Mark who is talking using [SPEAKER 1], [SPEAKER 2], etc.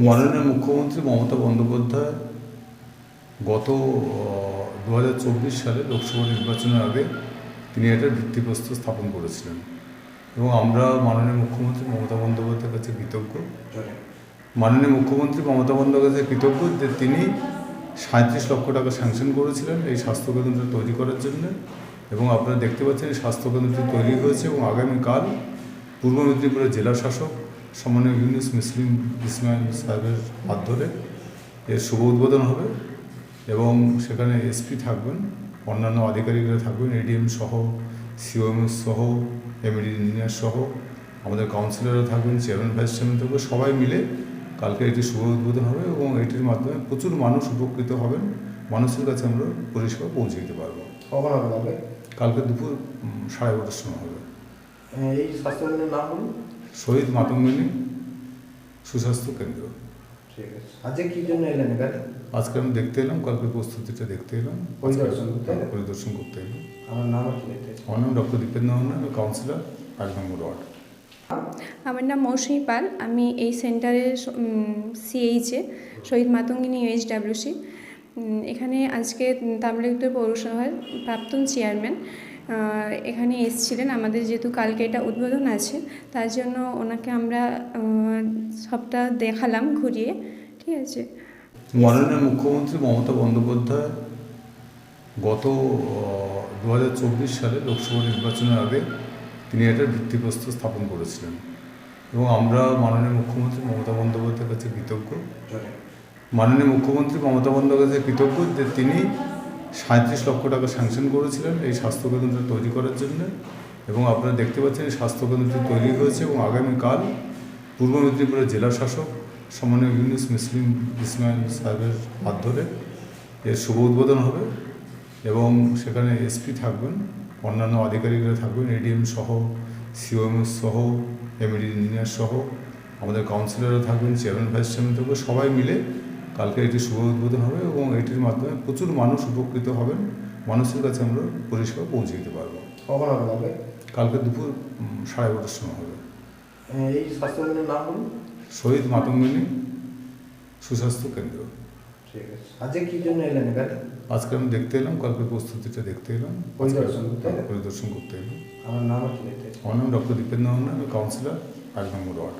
[SPEAKER 1] মাননীয় মুখ্যমন্ত্রী মমতা বন্দ্যোপাধ্যায় গত 2024 সালে লোকসভা নির্বাচনের আগে তিনি একটা ভিত্তিপ্রস্তর স্থাপন করেছিলেন এবং আমরা মাননীয় মুখ্যমন্ত্রী মমতা বন্দ্যোপাধ্যায়ের কাছে কৃতজ্ঞ। মাননীয় মুখ্যমন্ত্রী মমতা বন্দ্যোপাধ্যায় কৃতজ্ঞ যে তিনি 37 লক্ষ টাকা স্যাংশন করেছিলেন এই স্বাস্থ্যকেন্দ্রটা তৈরি করার জন্য, এবং আপনারা দেখতে পাচ্ছেন এই স্বাস্থ্যকেন্দ্রটি তৈরি হয়েছে এবং আগামীকাল পূর্ব মেদিনীপুরের জেলা শাসক সম্মানীয় ইউনুস মুসলিম ইসমাইল সাহেবের হাত ধরে এর শুভ উদ্বোধন হবে এবং সেখানে এসপি থাকবেন, অন্যান্য আধিকারিকরা থাকবেন, এডিএম সহ, সিওএমএস সহ, এমডি ইঞ্জিনিয়ার সহ, আমাদের কাউন্সিলররা থাকবেন, চেয়ারম্যান ভাইস চেয়ারম্যান থাকবে, সবাই মিলে কালকে এটি শুভ উদ্বোধন হবে এবং এটির মাধ্যমে প্রচুর মানুষ উপকৃত হবেন। মানুষের কাছে আমরা পরিষেবা পৌঁছে দিতে পারবো।
[SPEAKER 2] কখন হবে?
[SPEAKER 1] কালকে দুপুর 12:30 সময় হবে।
[SPEAKER 2] এই স্বাস্থ্যকেন্দ্রের নাম বলুন।
[SPEAKER 1] শহীদ মাতঙ্গিনী সুস্বাস্থ্য কেন্দ্র।
[SPEAKER 2] ঠিক আছে। আজকে কি জন্য এলেন এখানে?
[SPEAKER 1] আজকে আমি দেখতে এলাম, কালকে প্রস্তুতিটা দেখতে এলাম, পরিদর্শন করতে এলাম।
[SPEAKER 2] আমার নাম কি?
[SPEAKER 1] আমার নাম ডক্টর দীপেন্দ্র মোহন, আমি কাউন্সিলর 5 নম্বর ওয়ার্ড।
[SPEAKER 3] আমার নাম মৌসুমী পাল, আমি এই সেন্টারের সিএইচে শহীদ মাতঙ্গিনী UHWC। এখানে আজকে তামলিক উত্তর পৌরসভার প্রাক্তন চেয়ারম্যান এখানে এসেছিলেন। আমাদের যেহেতু কালকে এটা উদ্বোধন আছে তার জন্য ওনাকে আমরা সবটা দেখালাম ঘুরিয়ে। ঠিক আছে।
[SPEAKER 1] মাননীয় মুখ্যমন্ত্রী মমতা বন্দ্যোপাধ্যায় গত 2024 সালে লোকসভা নির্বাচনের আগে তিনি একটা ভিত্তিপ্রস্তর স্থাপন করেছিলেন এবং আমরা মাননীয় মুখ্যমন্ত্রী মমতা বন্দ্যোপাধ্যায়ের কাছে কৃতজ্ঞ। মাননীয় মুখ্যমন্ত্রী মমতা বন্দ্যোপাধ্যায় কৃতজ্ঞ যে তিনি 37 লক্ষ টাকা স্যাংশন করেছিলেন এই স্বাস্থ্যকেন্দ্রটা তৈরি করার জন্য, এবং আপনারা দেখতে পাচ্ছেন এই স্বাস্থ্যকেন্দ্রটি তৈরি হয়েছে এবং আগামীকাল পূর্ব মেদিনীপুরের জেলা শাসক সম্মানীয় ইউনুস মুসলিম ইসমাইল সাহেবের হাত ধরে এর শুভ উদ্বোধন হবে এবং সেখানে এসপি থাকবেন, অন্যান্য আধিকারিকরা থাকবেন, এডিএম সহ, সিওএমএস সহ, এমডি ইঞ্জিনিয়ার সহ, আমাদের কাউন্সিলররা থাকবেন, চেয়ারম্যান ভাইস চেয়ারম্যান থাকবে, সবাই মিলে কালকে এটি শুভ উদ্বোধন হবে এবং এটির মাধ্যমে প্রচুর মানুষ উপকৃত হবেন। মানুষের কাছে আমরা পরিষেবা পৌঁছে দিতে পারবো।
[SPEAKER 2] কখন হবে?
[SPEAKER 1] কালকে দুপুর 12:30 সময় হবে।
[SPEAKER 2] এই স্বাস্থ্যকেন্দ্রের নাম বলুন।
[SPEAKER 1] শহীদ মাতঙ্গিনী সুস্বাস্থ্য কেন্দ্র।
[SPEAKER 2] ঠিক আছে। আজকে কি জন্য এলেন এখানে?
[SPEAKER 1] আজকে আমি দেখতে এলাম, কালকে প্রস্তুতিটা দেখতে এলাম, পরিদর্শন করতে এলাম।
[SPEAKER 2] আমার নাম কি?
[SPEAKER 1] আমার নাম ডক্টর দীপেন্দ্র মোহন, আমি কাউন্সিলর 5 নম্বর ওয়ার্ড।